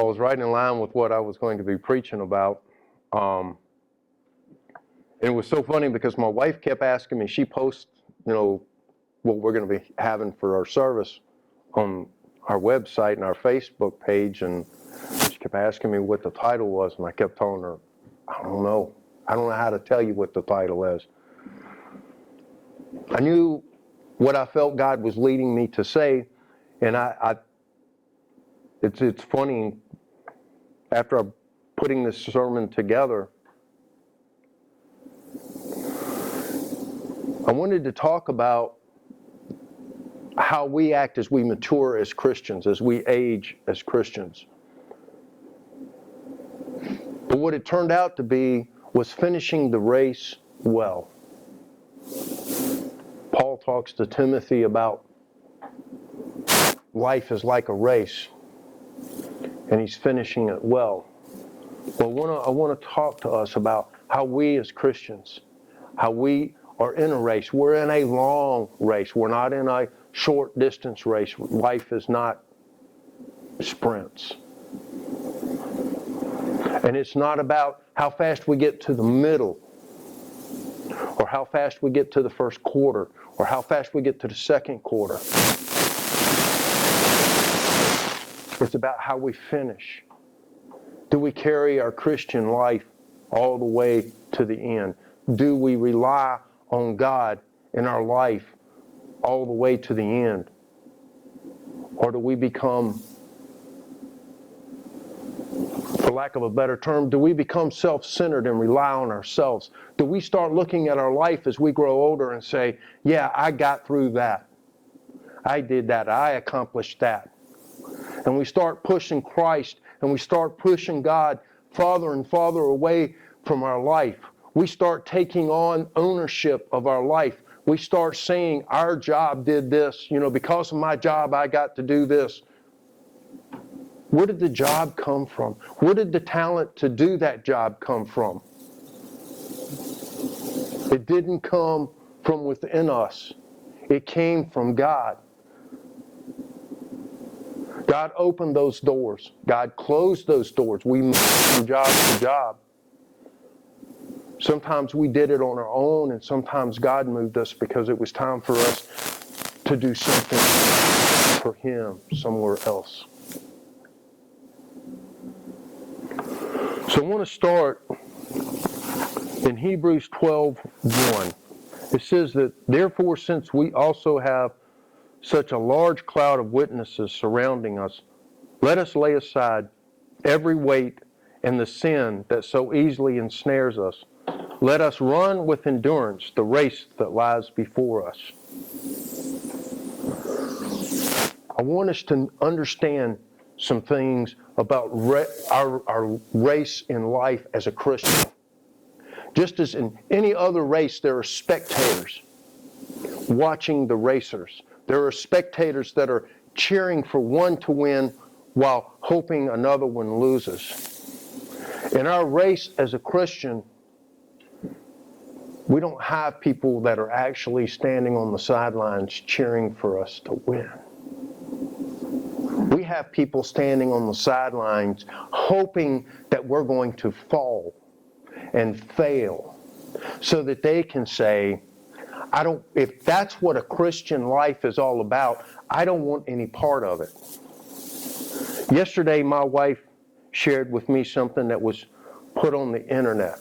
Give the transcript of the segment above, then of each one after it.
was right in line with what I was going to be preaching about. And it was so funny because my wife kept asking me, she posts, what we're going to be having for our service on our website and our Facebook page, and she kept asking me what the title was, and I kept telling her, I don't know how to tell you what the title is. I knew what I felt God was leading me to say, and it's funny, after I'm putting this sermon together, I wanted to talk about how we act as we mature as Christians, as we age as Christians. But what it turned out to be was finishing the race well. Paul talks to Timothy about life is like a race, and he's finishing it well. Well, I want to talk to us about how we as Christians, how we are in a race. We're in a long race. We're not in a short distance race. Life is not sprints. And it's not about how fast we get to the middle, or how fast we get to the first quarter, or how fast we get to the second quarter. It's about how we finish. Do we carry our Christian life all the way to the end? Do we rely on God in our life all the way to the end? Or do we become, for lack of a better term, do we become self-centered and rely on ourselves? Do we start looking at our life as we grow older and say, yeah, I got through that. I did that. I accomplished that. And we start pushing Christ and we start pushing God farther and farther away from our life. We start taking on ownership of our life. We start saying our job did this. Because of my job, I got to do this. Where did the job come from? Where did the talent to do that job come from? It didn't come from within us. It came from God. God opened those doors. God closed those doors. We moved from job to job. Sometimes we did it on our own, and sometimes God moved us because it was time for us to do something for Him somewhere else. So I want to start in Hebrews 12:1. It says that, therefore, since we also have such a large cloud of witnesses surrounding us, let us lay aside every weight and the sin that so easily ensnares us. Let us run with endurance the race that lies before us. I want us to understand some things about our race in life as a Christian. Just as in any other race, there are spectators watching the racers. There are spectators that are cheering for one to win while hoping another one loses. In our race as a Christian, we don't have people that are actually standing on the sidelines cheering for us to win. We have people standing on the sidelines hoping that we're going to fall and fail so that they can say, if that's what a Christian life is all about, I don't want any part of it. Yesterday, my wife shared with me something that was put on the internet.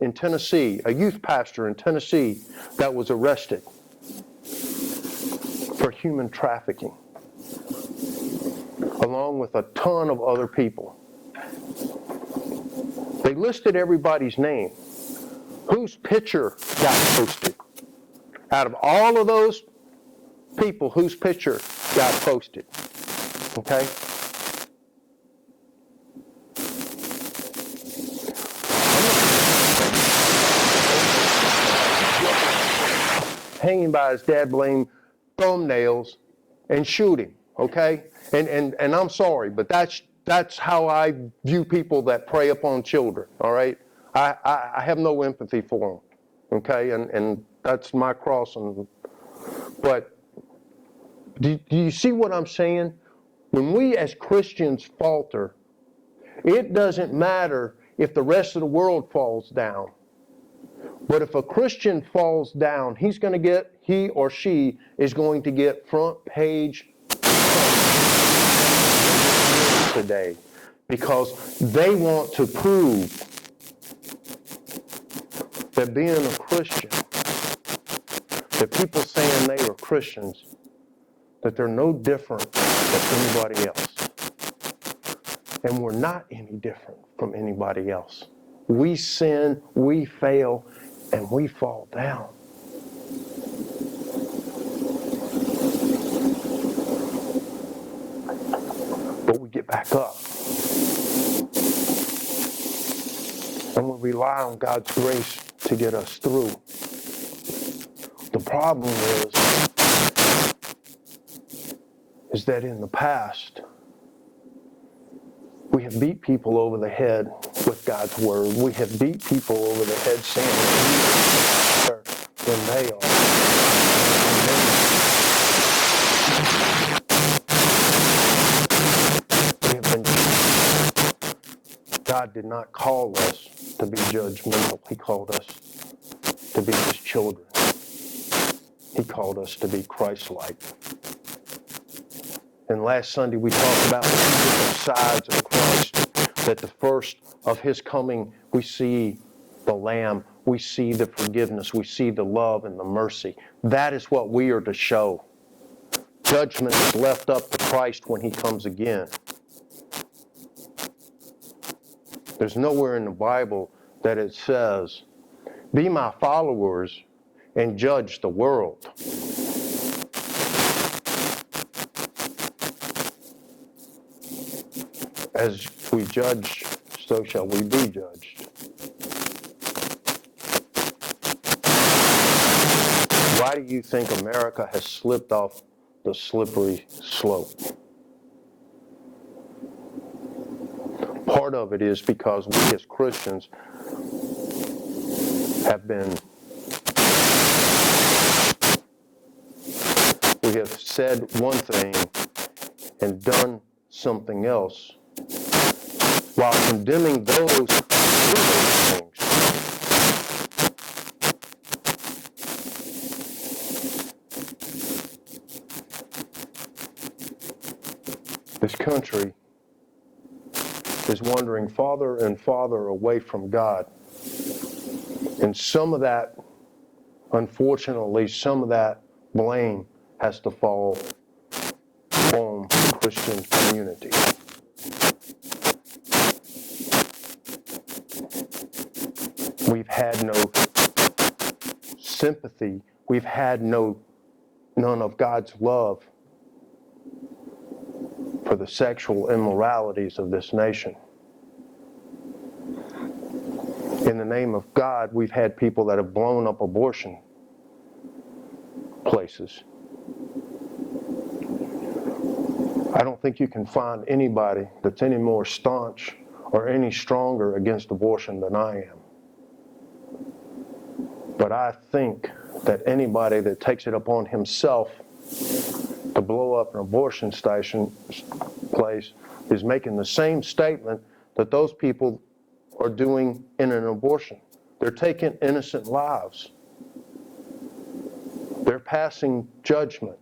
In Tennessee, a youth pastor in Tennessee that was arrested for human trafficking, along with a ton of other people. They listed everybody's name. Whose picture got posted? Out of all of those people, whose picture got posted? Okay? Hanging by his dad blame thumbnails and shooting, okay? And I'm sorry, but that's how I view people that prey upon children, all right? I have no empathy for them, okay? And that's my cross. But Do you see what I'm saying? When we as Christians falter, it doesn't matter if the rest of the world falls down. But if a Christian falls down, he or she is going to get front page today because they want to prove that being a Christian, that people saying they are Christians, that they're no different than anybody else. And we're not any different from anybody else. We sin, we fail, and we fall down. But we get back up. And we rely on God's grace to get us through. The problem is that in the past, we have beat people over the head with God's word. We have beat people over the head saying that we are better than they are. God did not call us to be judgmental. He called us to be His children. He called us to be Christ-like. And last Sunday we talked about the two different sides of Christ, that the first of His coming we see the Lamb, we see the forgiveness, we see the love and the mercy. That is what we are to show. Judgment is left up to Christ when He comes again. There's nowhere in the Bible that it says, be my followers and judge the world. As we judge, so shall we be judged. Why do you think America has slipped off the slippery slope? Part of it is because we as Christians we have said one thing and done something else while condemning those who do those things. This country is wandering farther and farther away from God. And some of that, unfortunately, some of that blame has to fall on the Christian community. We've had no sympathy. We've had none of God's love for the sexual immoralities of this nation. In the name of God, we've had people that have blown up abortion places. I don't think you can find anybody that's any more staunch or any stronger against abortion than I am. But I think that anybody that takes it upon himself to blow up an abortion place is making the same statement that those people are doing in an abortion. They're taking innocent lives. They're passing judgment.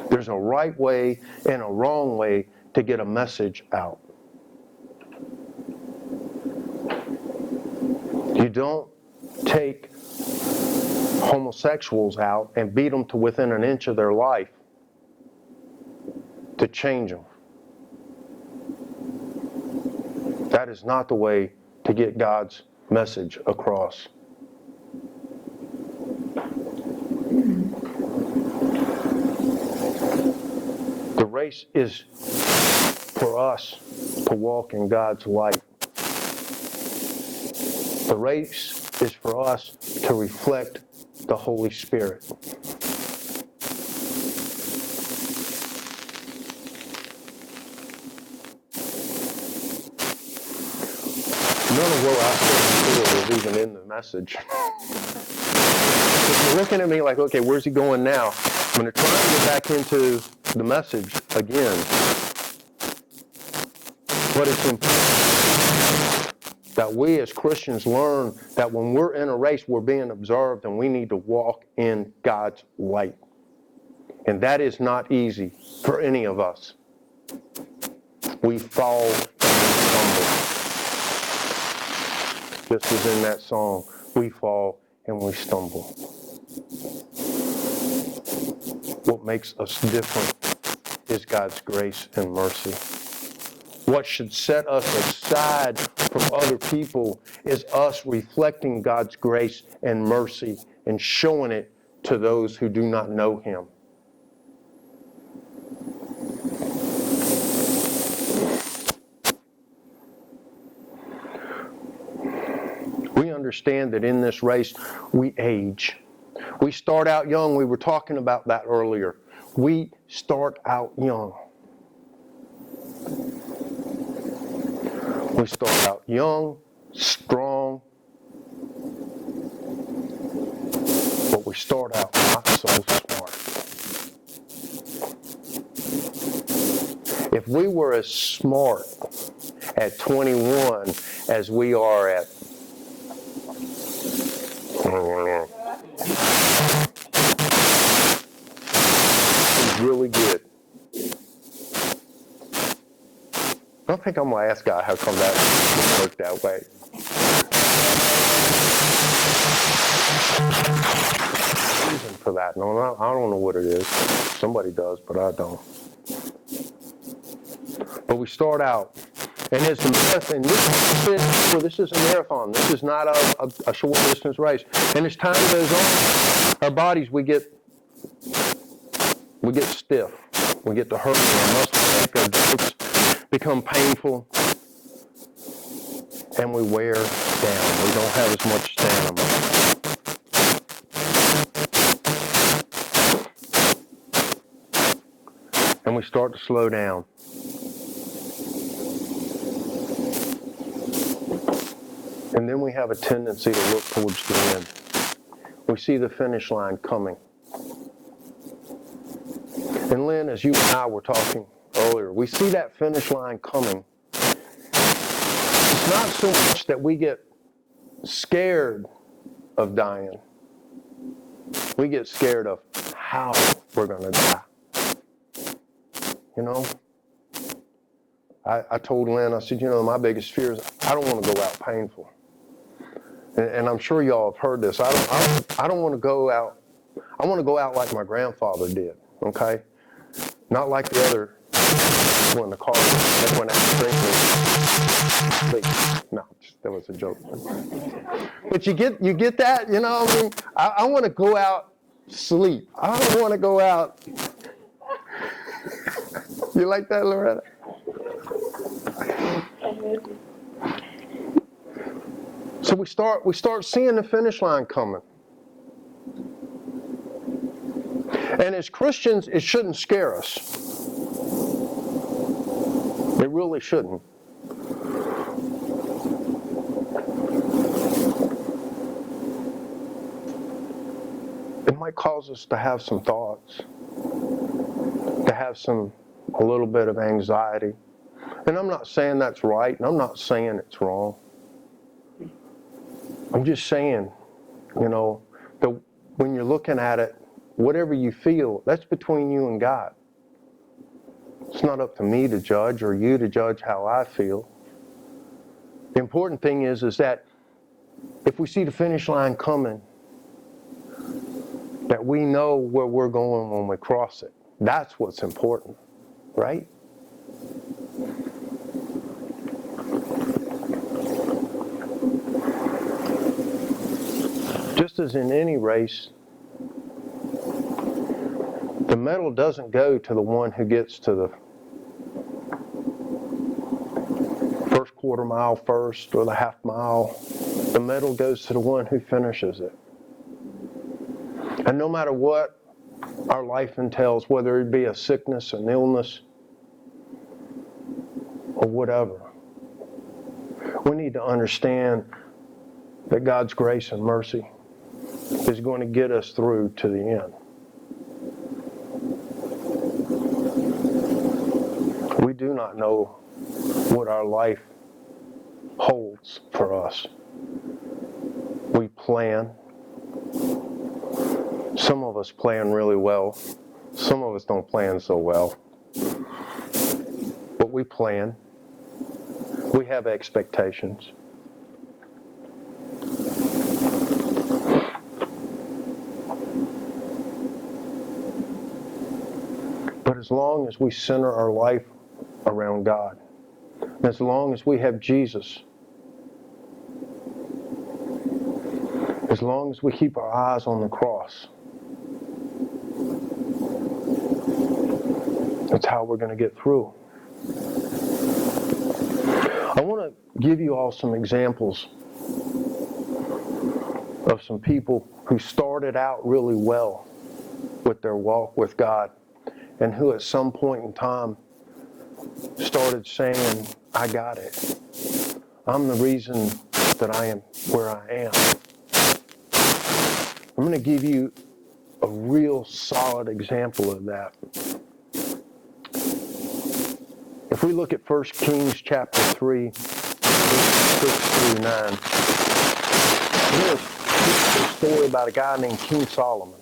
There's a right way and a wrong way to get a message out. You don't take homosexuals out and beat them to within an inch of their life to change them. That is not the way to get God's message across. The race is for us to walk in God's light. The race is for us to reflect the Holy Spirit. None of what I said before was even in the message. you're looking at me like, okay, where's he going now? I'm going to try to get back into the message again. But it's important that we as Christians learn that when we're in a race, we're being observed and we need to walk in God's light. And that is not easy for any of us. We fall and we stumble. Just as in that song, we fall and we stumble. What makes us different is God's grace and mercy. What should set us aside from other people is us reflecting God's grace and mercy and showing it to those who do not know Him. We understand that in this race, we age. We start out young. We were talking about that earlier. We start out young. We start out young, strong, but we start out not so smart. If we were as smart at 21 as we are at really good. I don't think I'm going to ask God how come that didn't work that way. Reason for that. No, I don't know what it is. Somebody does, but I don't. But we start out, and it's a marathon. This is a marathon. This is not a short distance race. And as time goes on, our bodies we get stiff. We get to hurt. Our muscles ache. Our joints become painful, and we wear down. We don't have as much stamina. And we start to slow down. And then we have a tendency to look towards the end. We see the finish line coming. And Lynn, as you and I were talking earlier, we see that finish line coming. It's not so much that we get scared of dying. We get scared of how we're going to die. You know? I told Lynn, I said, my biggest fear is I don't want to go out painful. And I'm sure y'all have heard this. I don't want to go out. I want to go out like my grandfather did, okay? Not like the other when the car went out drinking. No, that was a joke. But you get that, I mean? I want to go out sleep. I don't want to go out. You like that, Loretta? So we start seeing the finish line coming. And as Christians, it shouldn't scare us. It really shouldn't. It might cause us to have some thoughts, to have a little bit of anxiety. And I'm not saying that's right, and I'm not saying it's wrong. I'm just saying, that when you're looking at it, whatever you feel, that's between you and God. It's not up to me to judge or you to judge how I feel. The important thing is that if we see the finish line coming, that we know where we're going when we cross it. That's what's important, right? Just as in any race, the medal doesn't go to the one who gets to the first quarter mile first or the half mile. The medal goes to the one who finishes it. And no matter what our life entails, whether it be a sickness, an illness, or whatever, we need to understand that God's grace and mercy is going to get us through to the end. We do not know what our life holds for us. We plan. Some of us plan really well. Some of us don't plan so well. But we plan. We have expectations. But as long as we center our life around God, as long as we have Jesus, as long as we keep our eyes on the cross, that's how we're going to get through. I want to give you all some examples of some people who started out really well with their walk with God and who at some point in time started saying, I got it. I'm the reason that I am where I am. I'm going to give you a real solid example of that. If we look at 1 Kings chapter 3, verses 6 through 9, here's a story about a guy named King Solomon.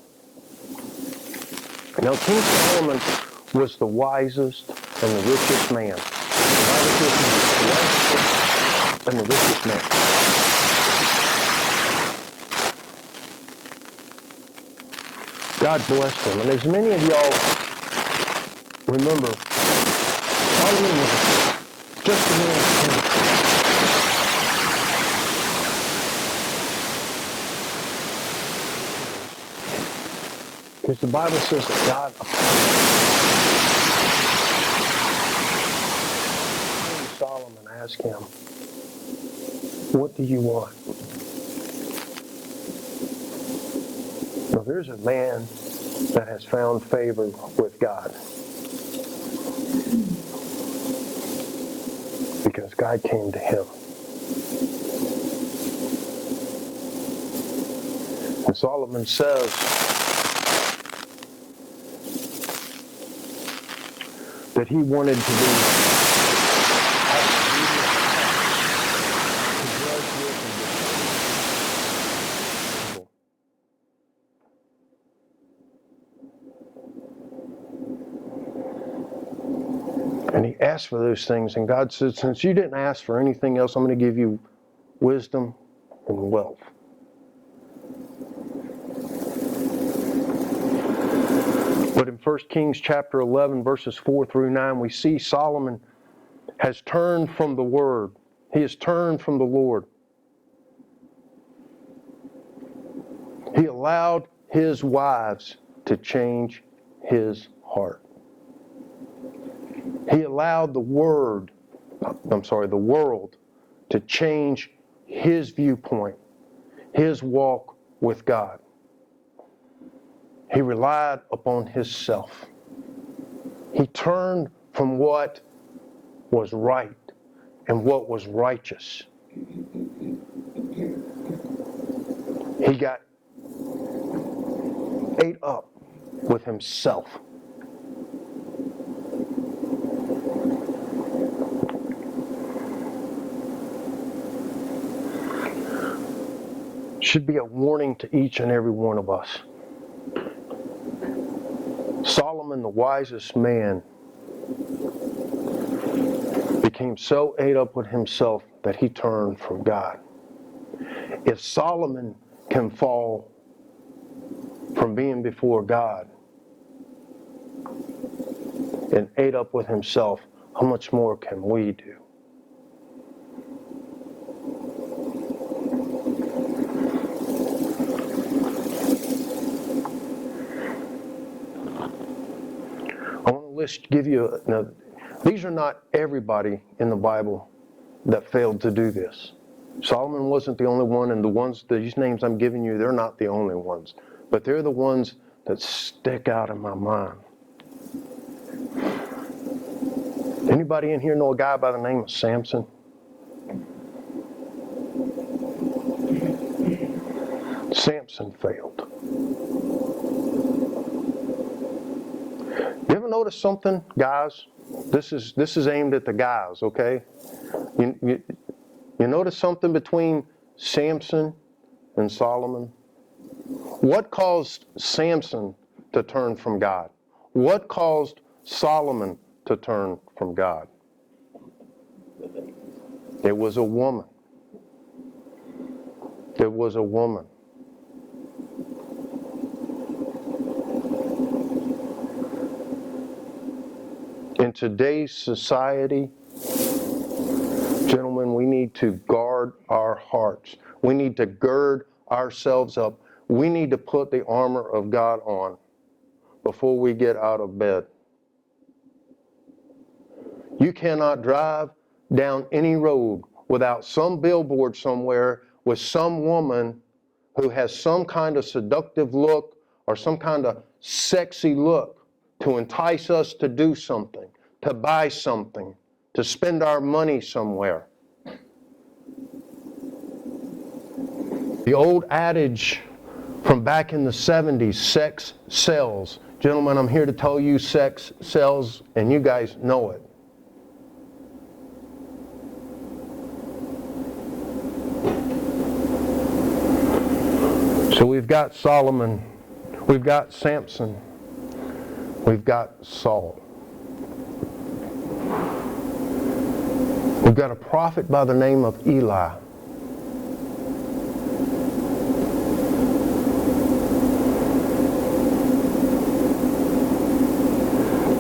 Now, King Solomon was the wisest and the richest man. The wisest and the richest man. God blessed him. And as many of y'all remember, Solomon was just a man king. Because the Bible says that God Solomon asked him, what do you want? Now there's a man that has found favor with God. Because God came to him. And Solomon says that he wanted to be and he asked for those things, and God said, since you didn't ask for anything else, I'm going to give you wisdom and wealth. But in 1 Kings chapter 11, verses 4 through 9, we see Solomon has turned from the Word. He has turned from the Lord. He allowed his wives to change his heart. He allowed the world to change his viewpoint, his walk with God. He relied upon himself. He turned from what was right and what was righteous. He got ate up with himself. Should be a warning to each and every one of us. Solomon, the wisest man, became so ate up with himself that he turned from God. If Solomon can fall from being before God and ate up with himself, how much more can we do? I want to give you, these are not everybody in the Bible that failed to do this. Solomon wasn't the only one, and these names I'm giving you, they're not the only ones. But they're the ones that stick out in my mind. Anybody in here know a guy by the name of Samson? Samson failed. notice something, guys? This is aimed at the guys, okay? You notice something between Samson and Solomon? What caused Samson to turn from God? What caused Solomon to turn from God? It was a woman. It was a woman. In today's society, gentlemen, we need to guard our hearts. We need to gird ourselves up. We need to put the armor of God on before we get out of bed. You cannot drive down any road without some billboard somewhere with some woman who has some kind of seductive look or some kind of sexy look to entice us to do something, to buy something, to spend our money somewhere. The old adage from back in the 70s, sex sells. Gentlemen, I'm here to tell you sex sells, and you guys know it. So we've got Solomon, we've got Samson, we've got Saul. We've got a prophet by the name of Eli.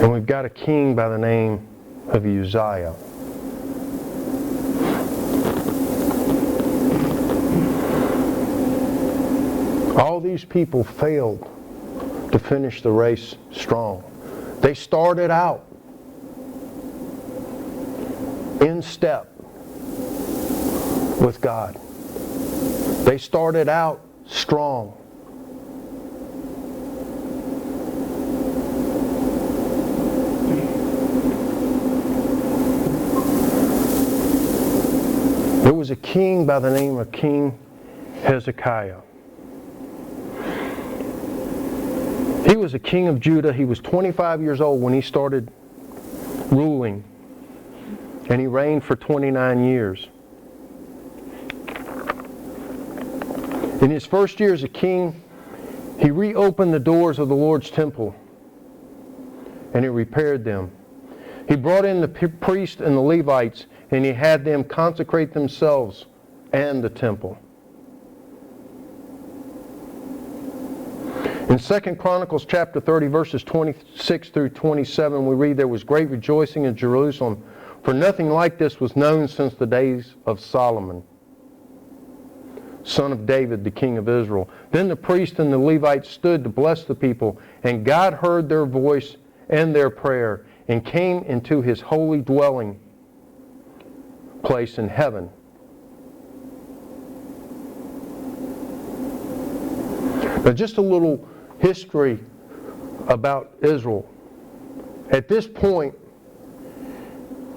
And we've got a king by the name of Uzziah. All these people failed to finish the race strong. They started out in step with God. They started out strong. There was a king by the name of King Hezekiah. He was a king of Judah. He was 25 years old when he started ruling, and he reigned for 29 years. In his first year as a king, he reopened the doors of the Lord's temple, and he repaired them. He brought in the priests and the Levites, and he had them consecrate themselves and the temple. In 2 Chronicles chapter 30, verses 26 through 27, we read, "There was great rejoicing in Jerusalem, for nothing like this was known since the days of Solomon, son of David, the king of Israel. Then the priests and the Levites stood to bless the people, and God heard their voice and their prayer, and came into his holy dwelling place in heaven." Now, just a little history about Israel. At this point,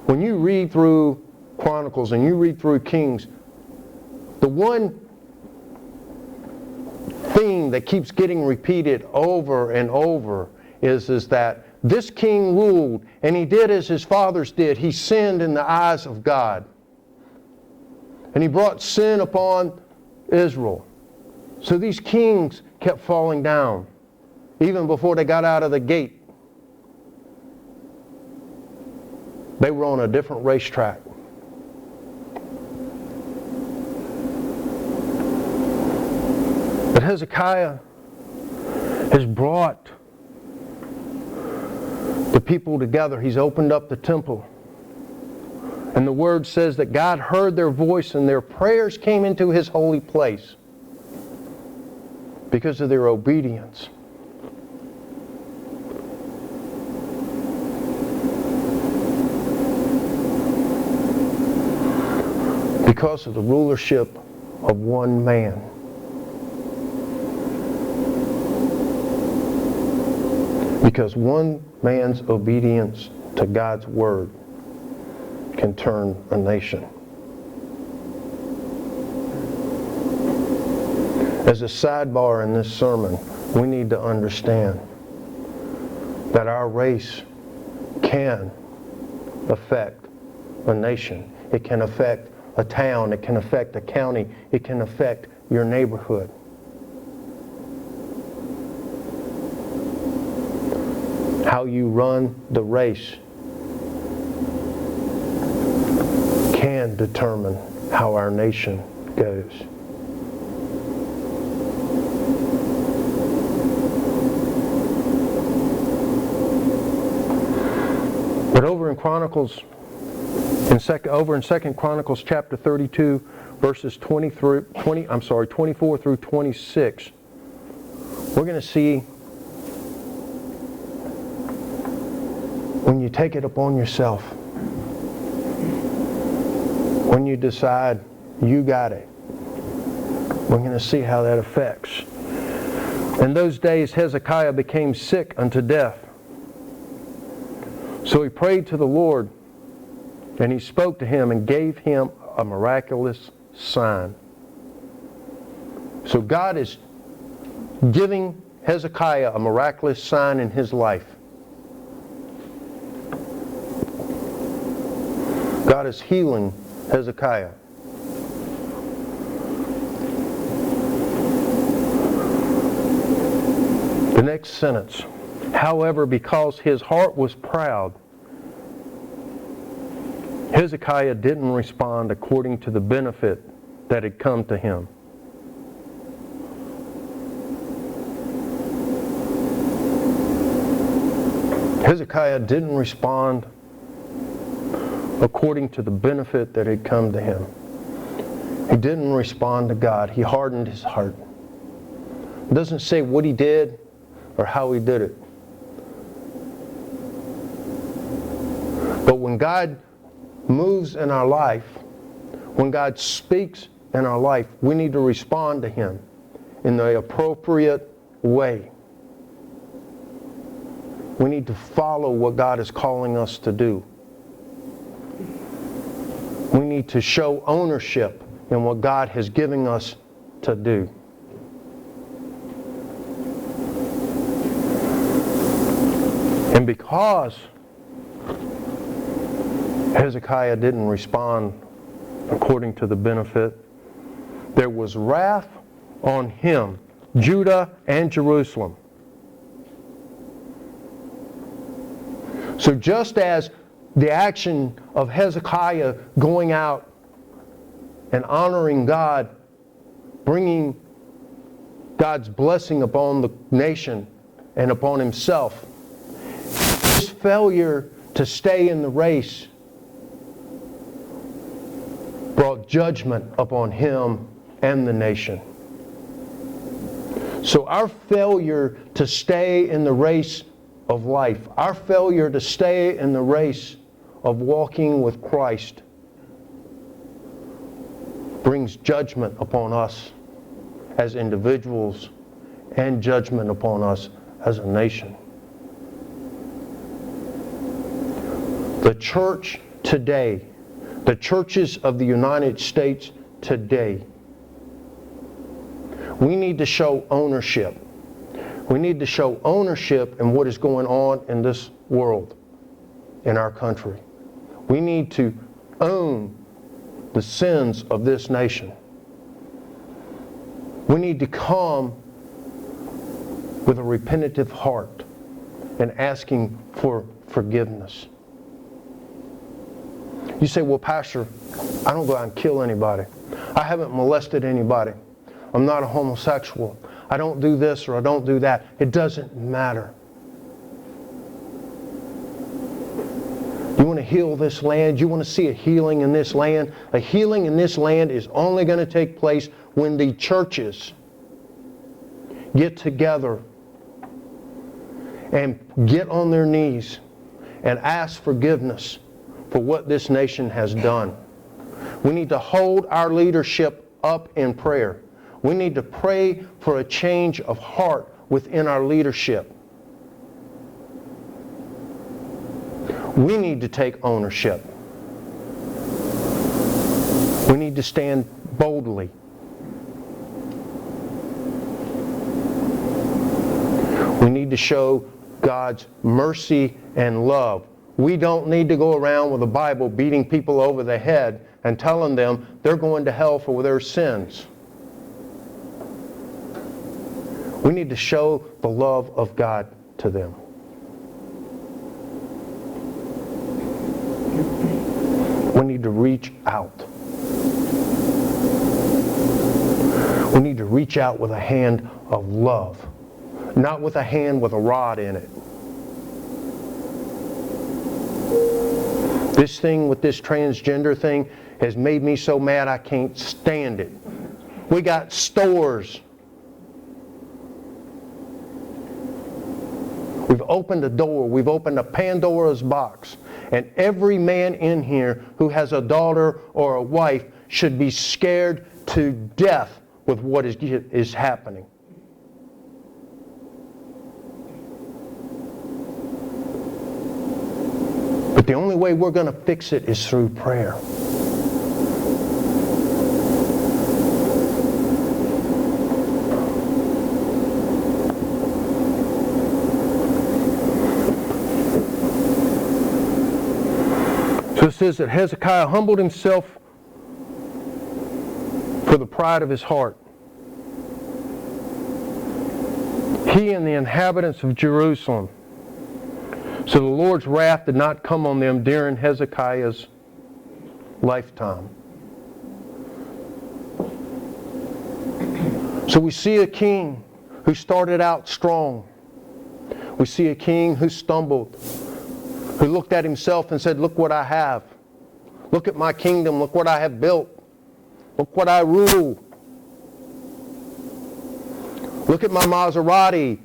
when you read through Chronicles and you read through Kings, the one thing that keeps getting repeated over and over is that this king ruled, and he did as his fathers did. He sinned in the eyes of God. And he brought sin upon Israel. So these kings kept falling down, even before they got out of the gate. They were on a different racetrack. But Hezekiah has brought the people together. He's opened up the temple. And the word says that God heard their voice and their prayers came into his holy place because of their obedience. Because of the rulership of one man. Because one man's obedience to God's word can turn a nation. As a sidebar in this sermon, we need to understand that our race can affect a nation. It can affect a town. It can affect a county. It can affect your neighborhood. How you run the race can determine how our nation goes. But over in Chronicles, over in 2 Chronicles chapter 32, verses 24 through 26, we're going to see when you take it upon yourself, when you decide you got it, we're going to see how that affects. In those days Hezekiah became sick unto death. So he prayed to the Lord, and he spoke to him and gave him a miraculous sign. So God is giving Hezekiah a miraculous sign in his life. God is healing Hezekiah. The next sentence. However, because his heart was proud, Hezekiah didn't respond according to the benefit that had come to him. Hezekiah didn't respond according to the benefit that had come to him. He didn't respond to God. He hardened his heart. It doesn't say what he did or how he did it. But when God moves in our life, when God speaks in our life, we need to respond to Him in the appropriate way. We need to follow what God is calling us to do. We need to show ownership in what God has given us to do. And because Hezekiah didn't respond according to the benefit, there was wrath on him, Judah and Jerusalem. So just as the action of Hezekiah going out and honoring God, bringing God's blessing upon the nation and upon himself, his failure to stay in the race brought judgment upon him and the nation. So our failure to stay in the race of life, our failure to stay in the race of walking with Christ, brings judgment upon us as individuals and judgment upon us as a nation. The church today, the churches of the United States today, we need to show ownership. We need to show ownership in what is going on in this world, in our country. We need to own the sins of this nation. We need to come with a repentant heart and asking for forgiveness. You say, well, Pastor, I don't go out and kill anybody. I haven't molested anybody. I'm not a homosexual. I don't do this or I don't do that. It doesn't matter. You want to heal this land? You want to see a healing in this land? A healing in this land is only going to take place when the churches get together and get on their knees and ask forgiveness for what this nation has done. We need to hold our leadership up in prayer. We need to pray for a change of heart within our leadership. We need to take ownership. We need to stand boldly. We need to show God's mercy and love We don't need to go around with a Bible beating people over the head and telling them they're going to hell for their sins. We need to show the love of God to them. We need to reach out. We need to reach out with a hand of love, not with a hand with a rod in it. This thing with this transgender thing has made me so mad I can't stand it. We got stores. We've opened a door. We've opened a Pandora's box. And every man in here who has a daughter or a wife should be scared to death with what is happening. But the only way we're going to fix it is through prayer. So it says that Hezekiah humbled himself for the pride of his heart. He and the inhabitants of Jerusalem. So the Lord's wrath did not come on them during Hezekiah's lifetime. So we see a king who started out strong. We see a king who stumbled, who looked at himself and said, look what I have. Look at my kingdom. Look what I have built. Look what I rule. Look at my Maserati.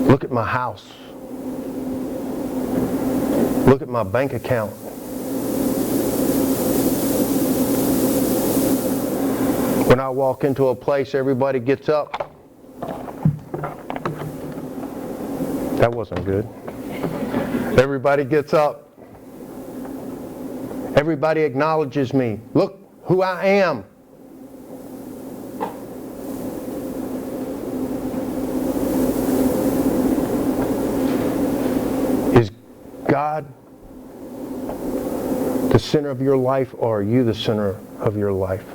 Look at my house. Look at my bank account. When I walk into a place, everybody gets up. That wasn't good. Everybody gets up. Everybody acknowledges me. Look who I am. Is God the center of your life, or are you the center of your life?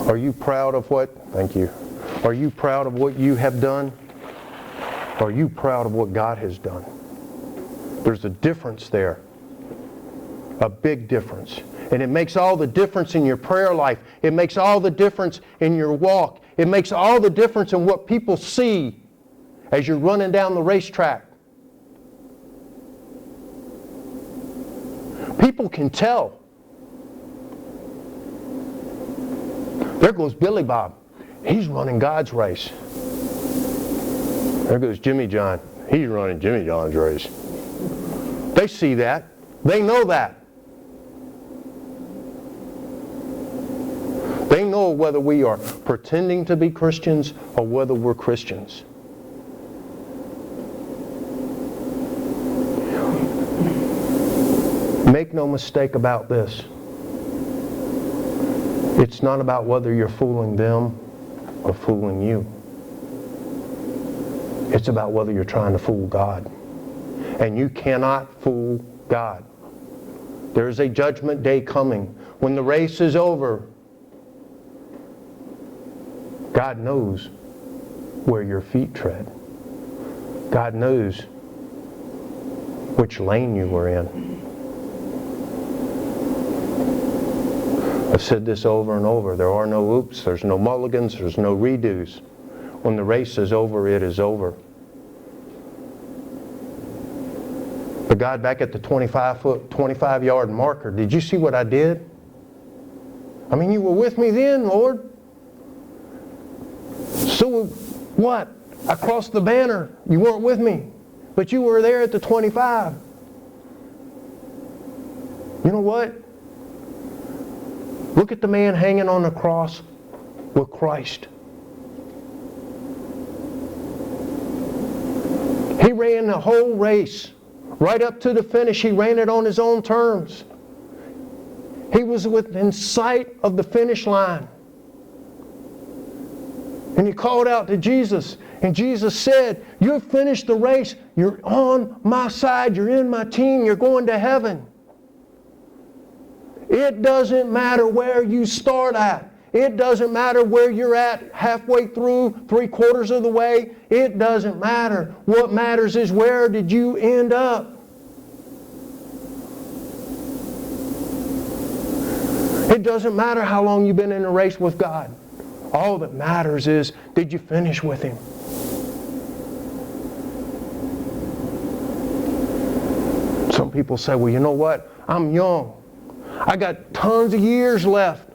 Are you proud of what? Thank you. Are you proud of what you have done? Or are you proud of what God has done? There's a difference there. A big difference. And it makes all the difference in your prayer life. It makes all the difference in your walk. It makes all the difference in what people see as you're running down the racetrack. People can tell. There goes Billy Bob. He's running God's race. There goes Jimmy John. He's running Jimmy John's race. They see that. They know that. They know whether we are pretending to be Christians or whether we're Christians. Make no mistake about this. It's not about whether you're fooling them or fooling you. It's about whether you're trying to fool God. And you cannot fool God. There is a judgment day coming. When the race is over, God knows where your feet tread. God knows which lane you were in. I've said this over and over. There are no oops, there's no mulligans, there's no redos. When the race is over, it is over. But God, back at the 25-yard marker, did you see what I did? I mean, you were with me then, Lord. So what? I crossed the banner. You weren't with me. But you were there at the 25. You know what? Look at the man hanging on the cross with Christ. He ran the whole race. Right up to the finish, he ran it on his own terms. He was within sight of the finish line. And he called out to Jesus, And Jesus said, you've finished the race. You're on my side. You're in my team. You're going to heaven. It doesn't matter where you start at. It doesn't matter where you're at halfway through, 3/4 of the way. It doesn't matter. What matters is where did you end up? It doesn't matter how long you've been in a race with God. All that matters is, did you finish with Him? Some people say, well, you know what? I'm young. I got tons of years left.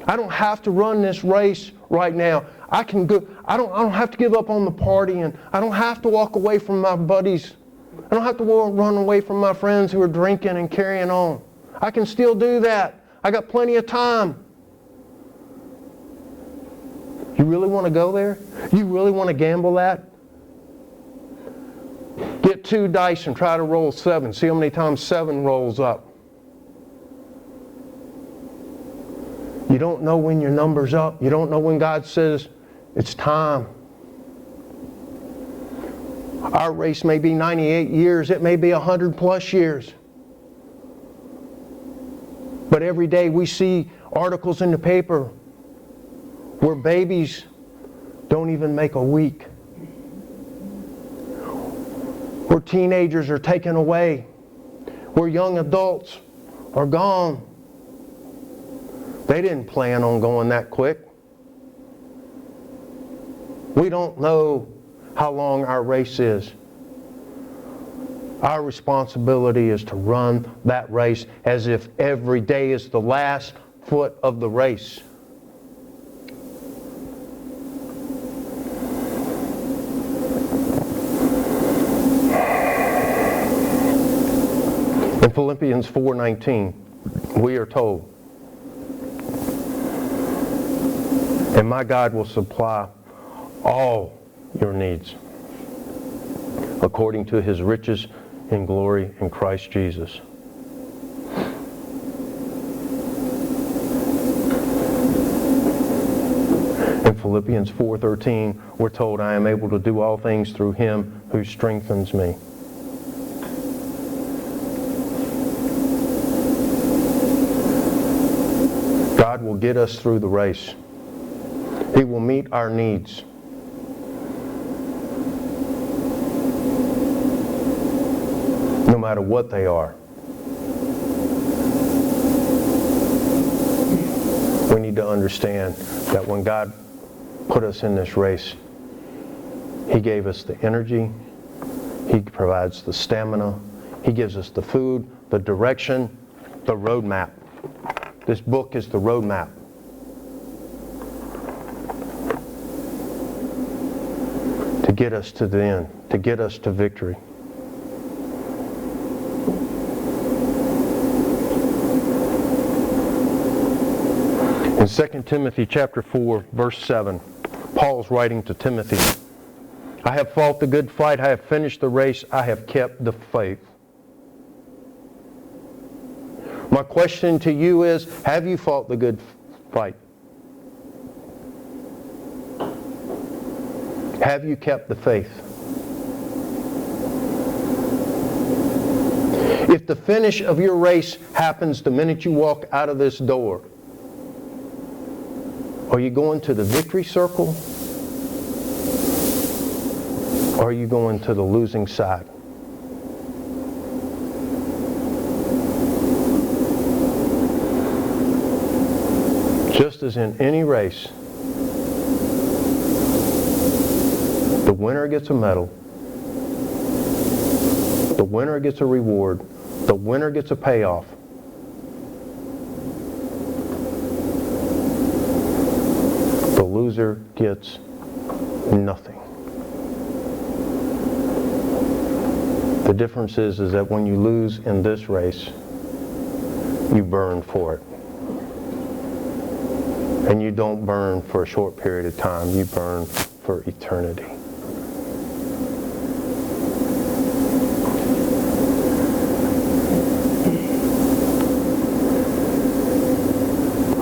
I don't have to run this race right now. I can go. I don't have to give up on the partying. I don't have to walk away from my buddies. I don't have to run away from my friends who are drinking and carrying on. I can still do that. I got plenty of time. You really want to go there? You really want to gamble that? Get 2 dice and try to roll 7. See how many times 7 rolls up. You don't know when your number's up. You don't know when God says it's time. Our race may be 98 years. It may be 100+ years. But every day we see articles in the paper where babies don't even make a week. Where teenagers are taken away. Where young adults are gone. They didn't plan on going that quick. We don't know how long our race is. Our responsibility is to run that race as if every day is the last foot of the race. In Philippians 4:19, we are told, and my God will supply all your needs according to His riches in glory in Christ Jesus. In Philippians 4:13, we're told, I am able to do all things through Him who strengthens me. God will get us through the race. He will meet our needs. No matter what they are. We need to understand that when God put us in this race, He gave us the energy, He provides the stamina, He gives us the food, the direction, the roadmap. This book is the roadmap. To get us to the end, to get us to victory. In 2 Timothy chapter 4, verse 7, Paul's writing to Timothy, I have fought the good fight, I have finished the race, I have kept the faith. My question to you is, have you fought the good fight? Have you kept the faith? If the finish of your race happens the minute you walk out of this door, are you going to the victory circle? Or are you going to the losing side? Just as in any race, the winner gets a medal, the winner gets a reward, the winner gets a payoff. The loser gets nothing. The difference is that when you lose in this race, you burn for it. And you don't burn for a short period of time, you burn for eternity.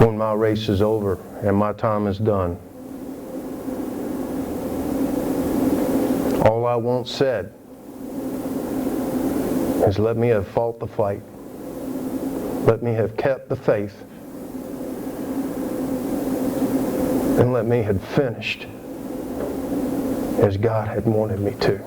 When my race is over and my time is done, All I want said is let me have fought the fight. Let me have kept the faith. And let me have finished as God had wanted me to.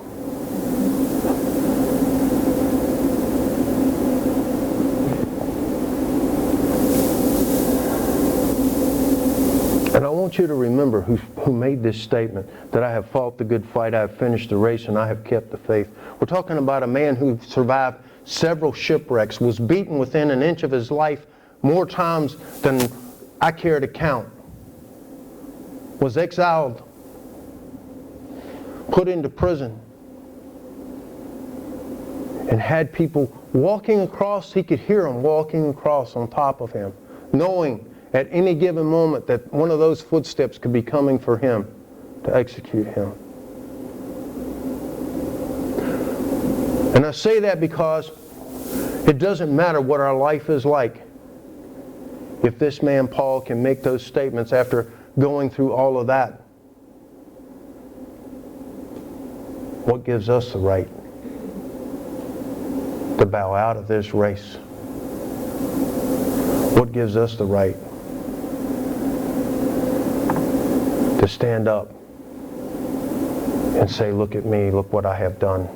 And I want you to remember who made this statement, that I have fought the good fight, I have finished the race, and I have kept the faith. We're talking about a man who survived several shipwrecks, was beaten within an inch of his life more times than I care to count, was exiled, put into prison, and had people walking across. He could hear them walking across on top of him, knowing at any given moment that one of those footsteps could be coming for him to execute him. And I say that because it doesn't matter what our life is like. If this man Paul can make those statements after going through all of that, what gives us the right to bow out of this race? What gives us the right to stand up and say, look at me, look what I have done?